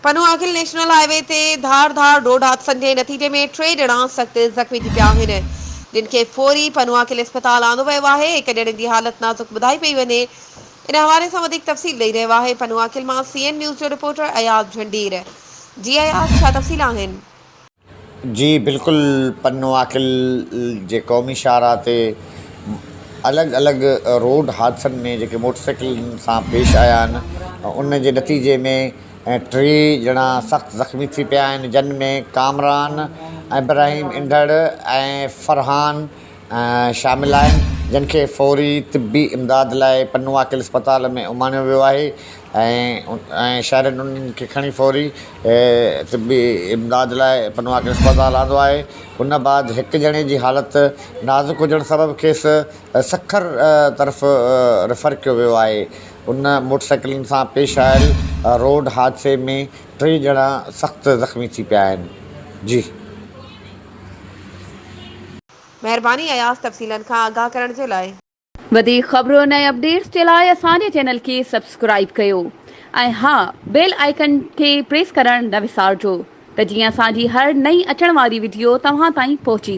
पनुआकिल national highway ते धार road हादसनि जे नतीजे में 3 ॼणा सख़्त ज़ख़्मी थी पिया आहिनि, जिन खे फौरी पनुआकिल अस्पताल आंदो वियो आहे। हिक ॼणे जी हालत नाज़ुक ॿुधाई पई वञे। इन हवाले सां वधीक तफ़सील ॾेई रहियो आहे पनुआकिल मां CN न्यूज़ जो रिपोर्टर अयाज़ झंडीर। जी अयाज़, छा तफ़सील आहिनि? जी बिल्कुलु, पनुआकिल जे क़ौमी शाहरा ते अलॻि अलॻि रोड हादसनि में जेके मोटरसाइकिलनि सां पेश आया आहिनि, उन जे नतीजे में 3 ॼणा सख़्तु ज़ख़्मी थी पिया आहिनि, जिन में कामरान, इब्राहिम इंदड़ ऐं फरहान शामिल आहिनि, जिन खे फौरी तिबी इमदाद लाइ पनुआकिल अस्पताल में उमाणियो वियो आहे ऐं शहरनि उन्हनि खे खणी फौरी तिबी इमदाद लाइ पनुआकिल अस्पताल आंदो आहे। उन बाद हिक ॼणे जी हालत नाज़ुक हुजण सबबु खेसि सखर तरफ़ रेफर कयो वियो आहे। उन मोटरसाइकिलनि सां पेश आयल रोड हादसे में 3 ॼणा सख़्तु ज़ख़्मी थी पिया आहिनि। जी महिरबानी अयाज़, तफ़सीलनि खां आगाह करण जे लाइ। वधीक ख़बरुनि ऐं अपडेट्स जे लाइ असांजे चैनल खे सब्सक्राइब कयो ऐं हा, बेल आइकन खे प्रेस करणु न विसारिजो त जीअं असांजी हर नई अचण वारी वीडियो तव्हां ताईं पहुची